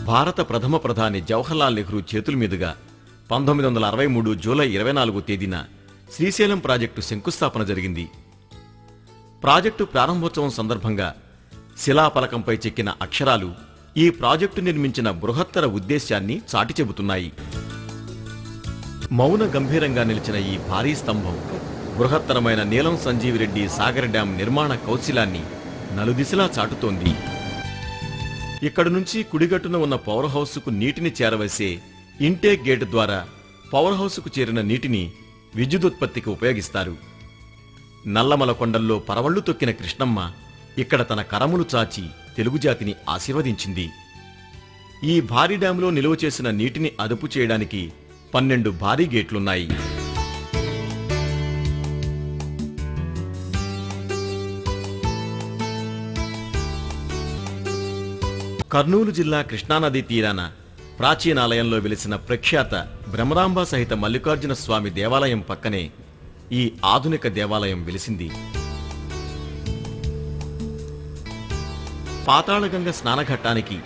భారత ప్రథమ ప్రధాని జవహర్లాల్ నెహ్రూ చేతుల మీదుగా 1963 జూలై 24 తేదీన శ్రీశైలం ప్రాజెక్టు శంకుస్థాపన జరిగింది. ప్రాజెక్టు ప్రారంభోత్సవం సందర్భంగా శిలాఫలకంపై చెక్కిన అక్షరాలు ఈ ప్రాజెక్టు నిర్మించిన బృహత్తర ఉద్దేశ్యాన్ని చాటి చెబుతున్నాయి. మౌన గంభీరంగా నిలిచిన ఈ భారీ స్తంభం బృహత్తరమైన నీలం సంజీవిరెడ్డి సాగర్ డ్యాం నిర్మాణ కౌశలాన్ని నలుదిశలా చాటుతోంది. ఇక్కడి నుంచి కుడిగట్టున ఉన్న పవర్ హౌస్కు నీటిని చేరవేసే ఇంటేక్ గేటు ద్వారా పవర్ హౌస్కు చేరిన నీటిని విద్యుదుత్పత్తికి ఉపయోగిస్తారు. నల్లమల కొండల్లో పరవళ్లు తొక్కిన కృష్ణమ్మ ఇక్కడ తన కరములు చాచి తెలుగు జాతిని ఆశీర్వదించింది. ఈ భారీ డ్యాంలో నిలువ చేసిన నీటిని అదుపు చేయడానికి 12 భారీ గేట్లున్నాయి. కర్నూలు జిల్లా కృష్ణానదీ తీరాన ప్రాచీనాలయంలో వెలిసిన ప్రఖ్యాత బ్రహ్మరాంబ సహిత మల్లికార్జున స్వామి దేవాలయం పక్కనే ఈ ఆధునిక దేవాలయం వెలిసింది. పాతాళగంగ స్నానఘట్టానికి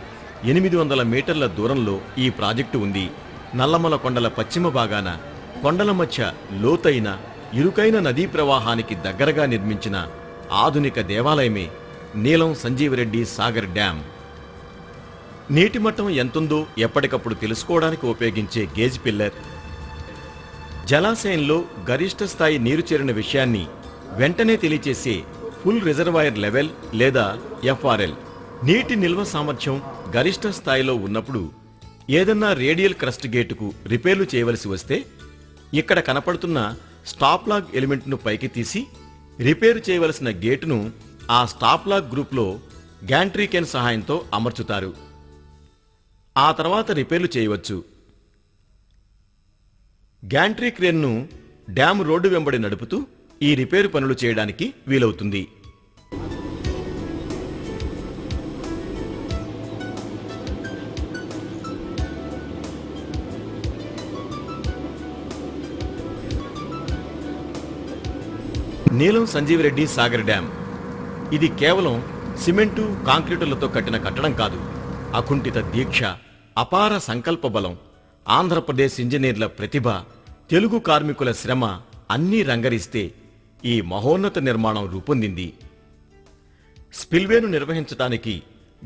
800 మీటర్ల దూరంలో ఈ ప్రాజెక్టు ఉంది. నల్లమల కొండల పశ్చిమ భాగాన కొండల మధ్య లోతైన ఇరుకైన నదీ ప్రవాహానికి దగ్గరగా నిర్మించిన ఆధునిక దేవాలయమే నీలం సంజీవరెడ్డి సాగర్ డ్యాం. నీటి మట్టం ఎంతుందో ఎప్పటికప్పుడు తెలుసుకోవడానికి ఉపయోగించే గేజ్ పిల్లర్, జలాశయంలో గరిష్ట స్థాయి నీరు చేరిన విషయాన్ని వెంటనే తెలియచేసే ఫుల్ రిజర్వాయర్ లెవెల్ లేదా ఎఫ్ఆర్ఎల్, నీటి నిల్వ సామర్థ్యం గరిష్ట స్థాయిలో ఉన్నప్పుడు ఏదన్నా రేడియల్ క్రస్ట్ గేటుకు రిపేర్లు చేయవలసి వస్తే ఇక్కడ కనపడుతున్న స్టాప్ లాగ్ ఎలిమెంట్ను పైకి తీసి రిపేరు చేయవలసిన గేటును ఆ స్టాప్ లాగ్ గ్రూప్లో గ్యాంట్రీ కెన్ సహాయంతో అమర్చుతారు. ఆ తర్వాత రిపేర్లు చేయవచ్చు. గ్యాంట్రీ క్రేన్ను డ్యాం రోడ్డు వెంబడి నడుపుతూ ఈ రిపేరు పనులు చేయడానికి వీలవుతుంది. నీలం సంజీవరెడ్డి సాగర్ డ్యాం ఇది కేవలం సిమెంటు కాంక్రీటులతో కట్టిన కట్టడం కాదు. అకుంఠిత దీక్ష, అపార సంకల్ప బలం, ఆంధ్రప్రదేశ్ ఇంజనీర్ల ప్రతిభ, తెలుగు కార్మికుల శ్రమ అన్నీ రంగరిస్తే ఈ మహోన్నత నిర్మాణం రూపొందింది. స్పిల్వేను నిర్వహించడానికి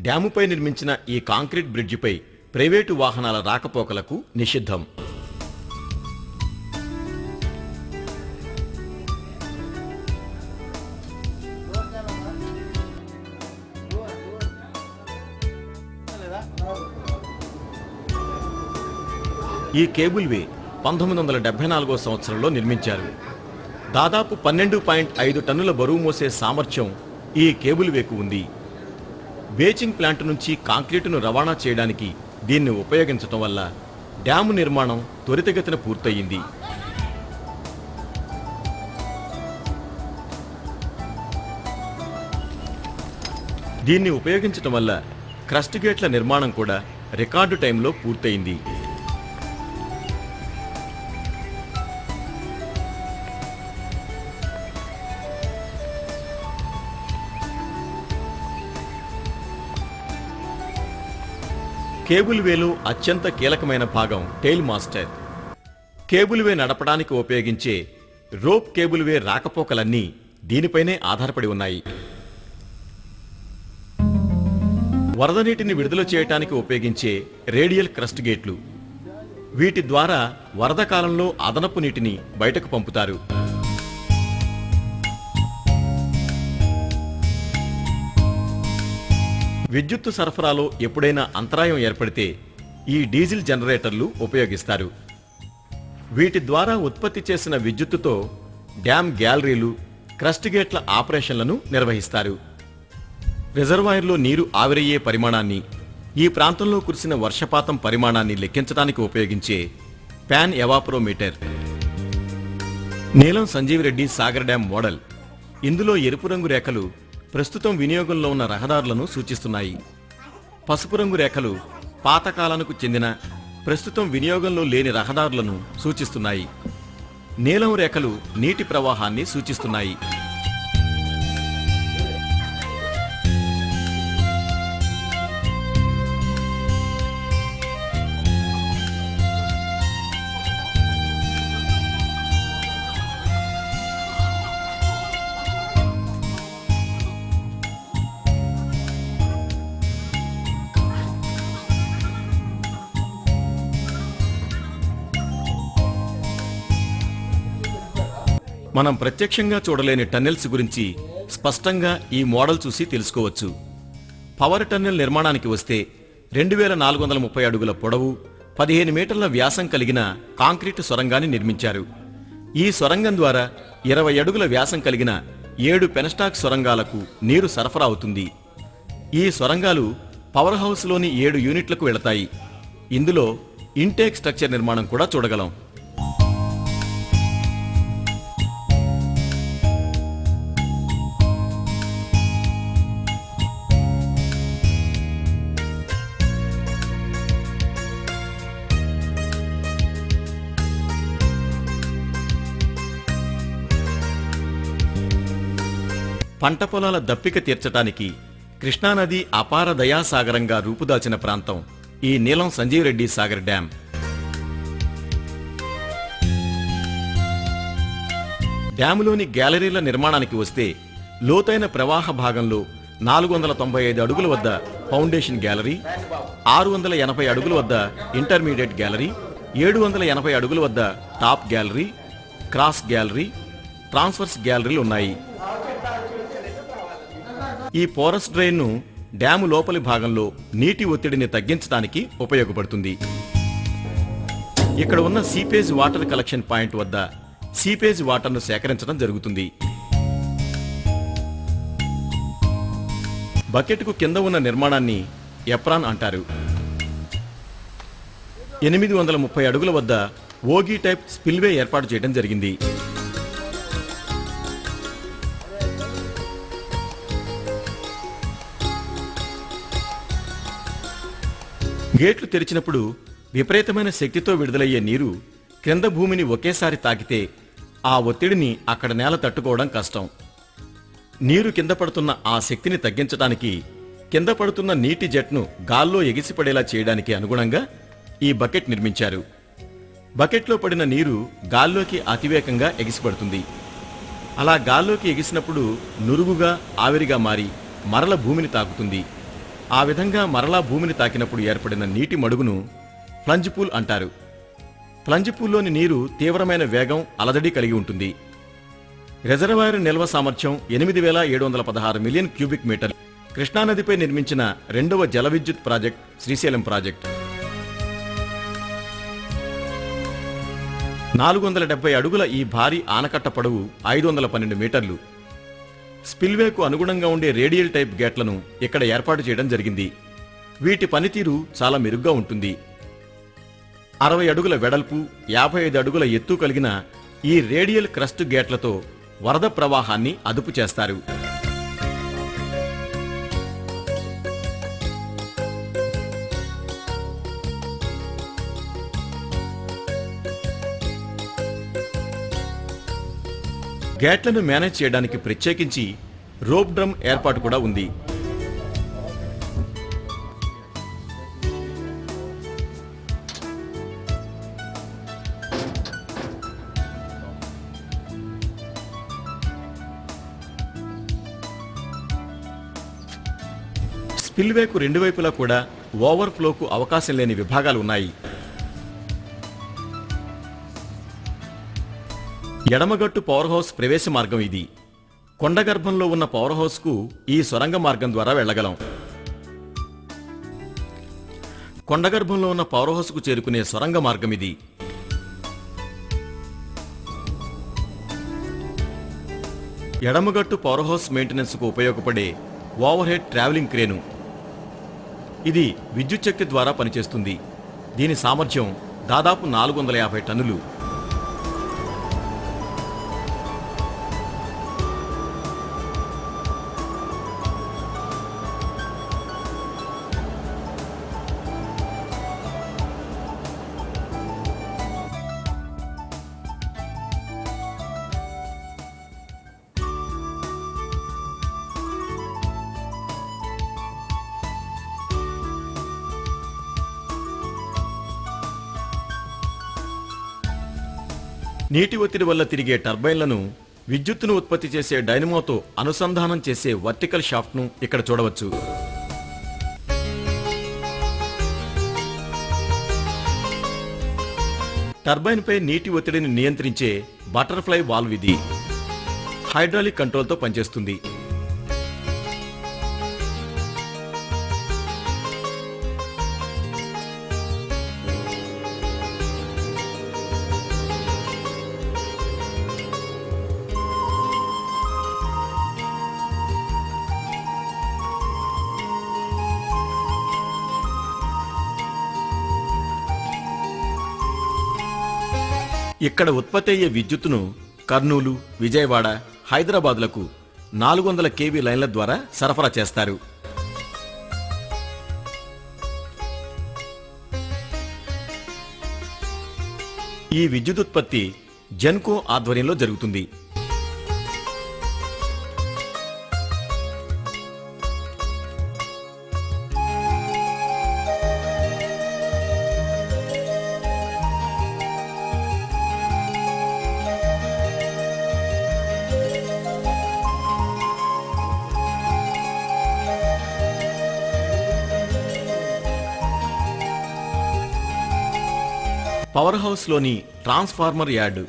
డ్యాముపై నిర్మించిన ఈ కాంక్రీట్ బ్రిడ్జిపై ప్రైవేటు వాహనాల రాకపోకలకు నిషిద్ధం. ఈ కేబుల్ వే 1974 సంవత్సరంలో నిర్మించారు. దాదాపు 12.5 టన్నుల బరువు మోసే సామర్థ్యం ఈ కేబుల్ వేకు ఉంది. బేచింగ్ ప్లాంట్ నుంచి కాంక్రీటును రవాణా చేయడానికి దీన్ని ఉపయోగించటం వల్ల డ్యాము నిర్మాణం త్వరితగతిన పూర్తయింది. దీన్ని ఉపయోగించటం వల్ల క్రస్ట్ గేట్ల నిర్మాణం కూడా రికార్డు టైంలో పూర్తయింది. కేబుల్ వేలో అత్యంత కీలకమైన భాగం టెయిల్ మాస్టర్. కేబుల్ వే నడపడానికి ఉపయోగించే రోప్ కేబుల్ వే రాకపోకలన్నీ దీనిపైనే ఆధారపడి ఉన్నాయి. వరద నీటిని విడుదల చేయడానికి ఉపయోగించే రేడియల్ క్రస్ట్ గేట్లు, వీటి ద్వారా వరద కాలంలో అదనపు నీటిని బయటకు పంపుతారు. విద్యుత్తు సరఫరాలో ఎప్పుడైనా అంతరాయం ఏర్పడితే ఈ డీజిల్ జనరేటర్లు ఉపయోగిస్తారు. వీటి ద్వారా ఉత్పత్తి చేసిన విద్యుత్తుతో డ్యాం గ్యాలరీలు, క్రస్ట్ గేట్ల ఆపరేషన్లను నిర్వహిస్తారు. రిజర్వాయర్లో నీరు ఆవిరయ్యే పరిమాణాన్ని, ఈ ప్రాంతంలో కురిసిన వర్షపాతం పరిమాణాన్ని లెక్కించడానికి ఉపయోగించే ప్యాన్ ఎవాపరోమీటర్. నీలం సంజీవరెడ్డి సాగర్ డ్యాం మోడల్. ఇందులో ఎరుపు రంగు రేఖలు ప్రస్తుతం వినియోగంలో ఉన్న రహదారులను సూచిస్తున్నాయి. పసుపు రంగు రేఖలు పాతకాలానికి చెందిన ప్రస్తుతం వినియోగంలో లేని రహదారులను సూచిస్తున్నాయి. నీలం రేఖలు నీటి ప్రవాహాన్ని సూచిస్తున్నాయి. మనం ప్రత్యక్షంగా చూడలేని టన్నెల్స్ గురించి స్పష్టంగా ఈ మోడల్ చూసి తెలుసుకోవచ్చు. పవర్ టన్నెల్ నిర్మాణానికి వస్తే 2430 అడుగుల పొడవు, 15 మీటర్ల వ్యాసం కలిగిన కాంక్రీటు సొరంగాన్ని నిర్మించారు. ఈ సొరంగం ద్వారా 20 అడుగుల వ్యాసం కలిగిన 7 పెనస్టాక్ సొరంగాలకు నీరు సరఫరా అవుతుంది. ఈ సొరంగాలు పవర్ హౌస్లోని 7 యూనిట్లకు వెళతాయి. ఇందులో ఇంటేక్ స్ట్రక్చర్ నిర్మాణం కూడా చూడగలం. పంట పొలాల దప్పిక తీర్చటానికి కృష్ణానది అపార దయాసాగరంగా రూపుదాల్చిన ప్రాంతం ఈ నీలం సంజీవ్ రెడ్డి సాగర్ డ్యాం. డ్యాములోని గ్యాలరీల నిర్మాణానికి వస్తే లోతైన ప్రవాహ భాగంలో 495 అడుగుల వద్ద ఫౌండేషన్ గ్యాలరీ, 680 అడుగుల వద్ద ఇంటర్మీడియట్ గ్యాలరీ, 780 అడుగుల వద్ద top gallery, cross gallery, transverse గ్యాలరీలు ఉన్నాయి. ఈ పోరస్ డ్రైన్ను డ్యాము లోపలి భాగంలో నీటి ఒత్తిడిని తగ్గించడానికి ఉపయోగపడుతుంది. ఇక్కడ ఉన్న సీపేజ్ వాటర్ కలెక్షన్ పాయింట్ వద్ద సీపేజ్ వాటర్ను సేకరించడం జరుగుతుంది. బకెట్కు కింద ఉన్న నిర్మాణాన్ని ఎప్రాన్ అంటారు. 830 అడుగుల వద్ద ఓగీ టైప్ స్పిల్వే ఏర్పాటు చేయడం జరిగింది. గేట్లు తెరిచినప్పుడు విపరీతమైన శక్తితో విడుదలయ్యే నీరు క్రింద భూమిని ఒకేసారి తాకితే ఆ ఒత్తిడిని అక్కడ నేల తట్టుకోవడం కష్టం. నీరు కింద పడుతున్న ఆ శక్తిని తగ్గించడానికి కింద పడుతున్న నీటి జెట్ను గాల్లో ఎగిసిపడేలా చేయడానికి అనుగుణంగా ఈ బకెట్ నిర్మించారు. బకెట్లో పడిన నీరు గాల్లోకి అతివేగంగా ఎగిసిపడుతుంది. అలా గాల్లోకి ఎగిసినప్పుడు నురుగుగా ఆవిరిగా మారి మరల భూమిని తాకుతుంది. ఆ విధంగా మరలా భూమిని తాకినప్పుడు ఏర్పడిన నీటి మడుగును ప్లంజ్ పూల్ అంటారు. ప్లంజ్ పూల్లోని నీరు తీవ్రమైన వేగం, అలజడి కలిగి ఉంటుంది. రిజర్వాయర్ నిల్వ సామర్థ్యం 8716 మిలియన్ క్యూబిక్ మీటర్. కృష్ణానదిపై నిర్మించిన రెండవ జల విద్యుత్ ప్రాజెక్ట్ శ్రీశైలం ప్రాజెక్ట్. 470 అడుగుల ఈ భారీ ఆనకట్ట పొడవు 512 మీటర్లు. స్పిల్వేకు అనుగుణంగా ఉండే రేడియల్ టైప్ గేట్లను ఇక్కడ ఏర్పాటు చేయడం జరిగింది. వీటి పనితీరు చాలా మెరుగ్గా ఉంటుంది. 60 అడుగుల వెడల్పు, 55 అడుగుల ఎత్తు కలిగిన ఈ రేడియల్ క్రస్ట్ గేట్లతో వరద ప్రవాహాన్ని అదుపు చేస్తారు. గేట్లను మేనేజ్ చేయడానికి ప్రత్యేకించి రోప్ డ్రమ్ ఏర్పాటు కూడా ఉంది. స్పిల్వేకు రెండు వైపులా కూడా ఓవర్ఫ్లోకు అవకాశం లేని విభాగాలు ఉన్నాయి. ఎడమగట్టు పవర్ హౌస్ ప్రవేశ మార్గం ఇది. కొండగర్భంలో ఉన్న పవర్ హౌస్ కు ఈ సొరంగ మార్గం ద్వారా వెళ్లగలం. కొండగర్భంలో ఉన్న పవర్ హౌస్ కు చేరుకునే సొరంగ మార్గం ఇది. ఎడమగట్టు పవర్ హౌస్ మెయింటెనెన్స్ కు ఉపయోగపడే ఓవర్ హెడ్ ట్రావెలింగ్ క్రేను. ఇది విద్యుత్ శక్తి ద్వారా పనిచేస్తుంది. దీని సామర్థ్యం దాదాపు 450 టన్నులు. నీటి ఒత్తిడి వల్ల తిరిగే టర్బైన్లను విద్యుత్తును ఉత్పత్తి చేసే డైనమోతో అనుసంధానం చేసే వర్టికల్ షాఫ్ట్ను ఇక్కడ చూడవచ్చు. టర్బైన్పై నీటి ఒత్తిడిని నియంత్రించే బటర్ఫ్లై వాల్వ్ ఇది. హైడ్రాలిక్ కంట్రోల్తో పనిచేస్తుంది. ఇక్కడ ఉత్పత్తి అయ్యే విద్యుత్తును కర్నూలు, విజయవాడ, హైదరాబాద్లకు 400 kV లైన్ల ద్వారా సరఫరా చేస్తారు. ఈ విద్యుదుత్పత్తి జెన్కో ఆధ్వర్యంలో జరుగుతుంది. పవర్ హౌస్లోని ట్రాన్స్ఫార్మర్ యార్డు.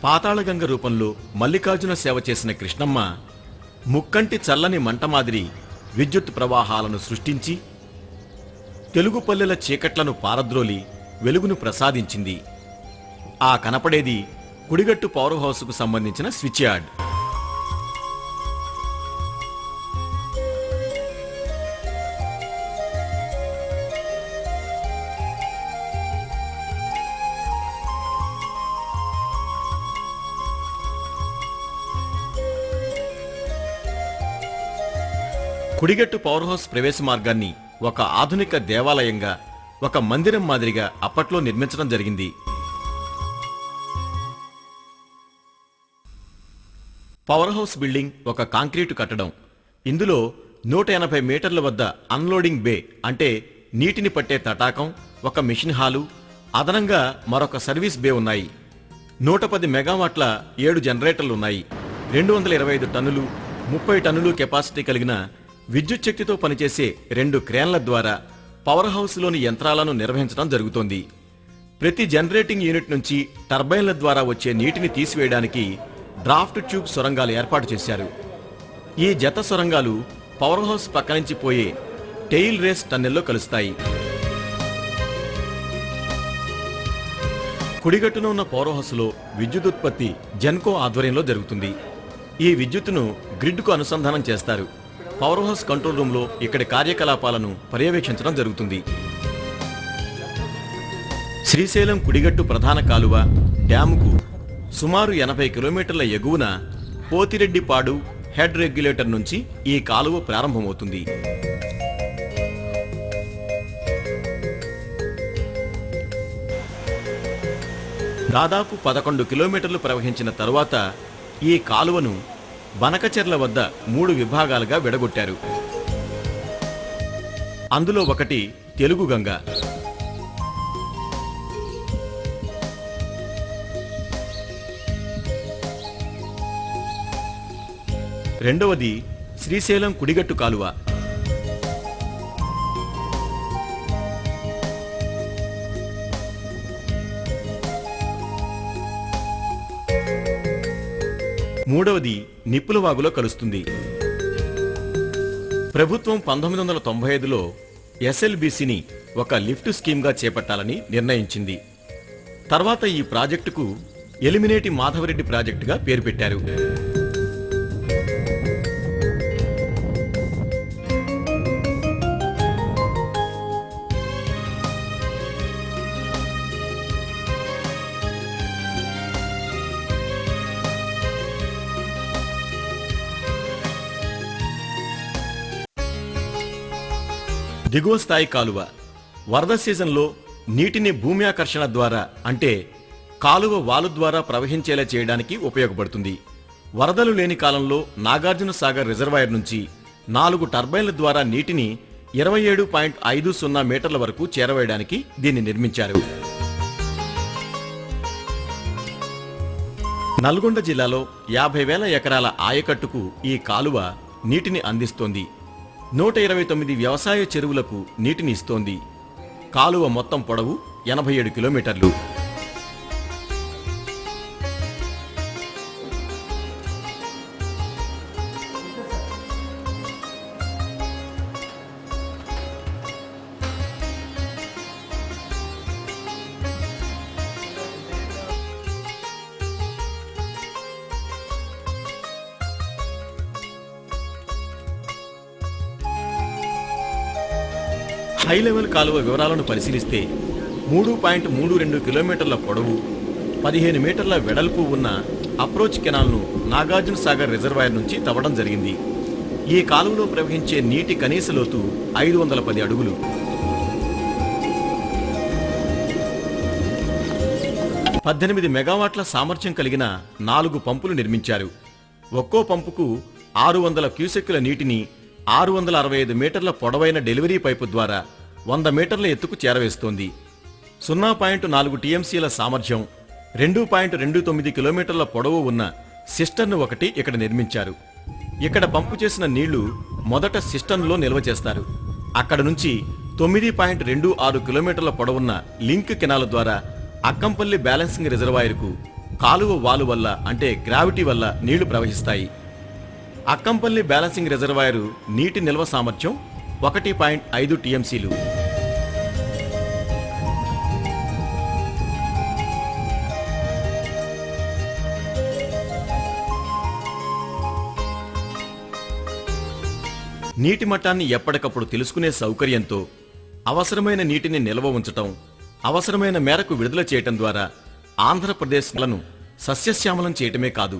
పాతాళగంగ రూపంలో మల్లికార్జున సేవ చేసిన కృష్ణమ్మ ముక్కంటి చల్లని మంట మాదిరి విద్యుత్ ప్రవాహాలను సృష్టించి తెలుగు పల్లెల చీకట్లను పారద్రోలి వెలుగును ప్రసాదించింది. ఆ కనపడేది కుడిగట్టు పవర్ హౌస్కు సంబంధించిన స్విచ్ యార్డ్. కుడిగట్టు పవర్ హౌస్ ప్రవేశ మార్గాన్ని ఒక ఆధునిక దేవాలయంగా, ఒక మందిరం మాదిరిగా అప్పట్లో నిర్మించడం జరిగింది. పవర్ హౌస్ బిల్డింగ్ ఒక కాంక్రీటు కట్టడం. ఇందులో 180 మీటర్ల వద్ద అన్లోడింగ్ బే అంటే నీటిని పట్టే తటాకం, ఒక మిషన్ హాలు, అదనంగా మరొక సర్వీస్ బే ఉన్నాయి. 110 మెగావాట్ల 7 జనరేటర్లున్నాయి. 225 టన్నులు, 30 టన్నులు కెపాసిటీ కలిగిన విద్యుత్ శక్తితో పనిచేసే 2 క్రేన్ల ద్వారా పవర్ హౌస్లోని యంత్రాలను నిర్వహించడం జరుగుతోంది. ప్రతి జనరేటింగ్ యూనిట్ నుంచి టర్బైన్ల ద్వారా వచ్చే నీటిని తీసివేయడానికి డ్రాఫ్ట్ ట్యూబ్ సొరంగాలు ఏర్పాటు చేశారు. ఈ జత సొరంగాలు పవర్ హౌస్ పక్క నుంచి పోయే టెయిల్ రేస్ టన్నెల్లో కలుస్తాయి. కుడిగట్టున ఉన్న పవర్ హౌస్లో విద్యుదుత్పత్తి జెన్కో ఆధ్వర్యంలో జరుగుతుంది. ఈ విద్యుత్తును గ్రిడ్కు అనుసంధానం చేస్తారు. పవర్ హౌస్ కంట్రోల్ రూమ్లో ఇక్కడి కార్యకలాపాలను పర్యవేక్షించడం జరుగుతుంది. శ్రీశైలం కుడిగట్టు ప్రధాన కాలువ డ్యాముకు సుమారు 80 కిలోమీటర్ల ఎగువన పోతిరెడ్డిపాడు హెడ్ రెగ్యులేటర్ నుంచి ఈ కాలువ ప్రారంభమవుతుంది. దాదాపు 11 కిలోమీటర్లు ప్రవహించిన తరువాత ఈ కాలువను బనకచెర్ల వద్ద 3 విభాగాలుగా విడగొట్టారు. అందులో ఒకటి తెలుగు గంగ, రెండవది శ్రీశైలం కుడిగట్టు కాలువ, మూడవది నిప్పులవాగులో కలుస్తుంది. ప్రభుత్వం 1995లో ఎస్ఎల్బిసిని ఒక లిఫ్ట్ స్కీమ్గా చేపట్టాలని నిర్ణయించింది. తర్వాత ఈ ప్రాజెక్టుకు ఎలిమినేటి మాధవరెడ్డి ప్రాజెక్టుగా పేరు పెట్టారు. దిగువ స్థాయి కాలువ వరద సీజన్లో నీటిని భూమి ఆకర్షణ ద్వారా అంటే కాలువ వాలు ద్వారా ప్రవహించేలా చేయడానికి ఉపయోగపడుతుంది. వరదలు లేని కాలంలో నాగార్జున సాగర్ రిజర్వాయర్ నుంచి 4 టర్బైన్ల ద్వారా నీటిని 27.50 మీటర్ల వరకు చేరవేయడానికి దీన్ని నిర్మించారు. నల్గొండ జిల్లాలో 50,000 ఎకరాల ఆయకట్టుకు ఈ కాలువ నీటిని అందిస్తోంది. 129 వ్యవసాయ చెరువులకు నీటిని ఇస్తోంది. కాలువ మొత్తం పొడవు 87 కిలోమీటర్లు. హై లెవెల్ కాలువ వివరాలను పరిశీలిస్తే 3.32 కిలోమీటర్ల పొడవు, 15 మీటర్ల వెడల్పు ఉన్న అప్రోచ్ కెనాల్ను నాగార్జున సాగర్ రిజర్వాయర్ నుంచి తవ్వడం జరిగింది. ఈ కాలువలో ప్రవహించే నీటి కనీస లోతు 510 అడుగులు. 18 మెగావాట్ల సామర్థ్యం కలిగిన 4 పంపులు నిర్మించారు. ఒక్కో పంపుకు 600 క్యూసెక్కుల నీటిని 665 మీటర్ల పొడవైన డెలివరీ పైపు ద్వారా 100 మీటర్ల ఎత్తుకు చేరవేస్తోంది. 0.4 టీఎంసీల సామర్థ్యం, 2.29 కిలోమీటర్ల పొడవు ఉన్న సిస్టర్ను ఒకటి ఇక్కడ నిర్మించారు. ఇక్కడ పంపు చేసిన నీళ్లు మొదట సిస్టర్న్లో నిల్వ చేస్తారు. అక్కడ నుంచి 9.26 కిలోమీటర్ల పొడవున్న లింక్ కెనాల్ ద్వారా అక్కంపల్లి బ్యాలెన్సింగ్ రిజర్వాయర్కు కాలువ వాలు వల్ల అంటే గ్రావిటీ వల్ల నీళ్లు ప్రవహిస్తాయి. అక్కంపల్లి బ్యాలెన్సింగ్ రిజర్వాయరు నీటి నిల్వ సామర్థ్యం 1.5 టీఎంసీలు. నీటి మట్టాన్ని ఎప్పటికప్పుడు తెలుసుకునే సౌకర్యంతో అవసరమైన నీటిని నిల్వ ఉంచటం, అవసరమైన మేరకు విడుదల చేయటం ద్వారా ఆంధ్రప్రదేశ్లను సస్యశ్యామలం చేయటమే కాదు,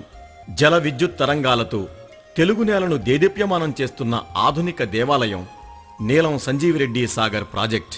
జల విద్యుత్ తరంగాలతో తెలుగు నేలను దేదీప్యమానం చేస్తున్న ఆధునిక దేవాలయం నీలం సంజీవిరెడ్డి సాగర్ ప్రాజెక్ట్.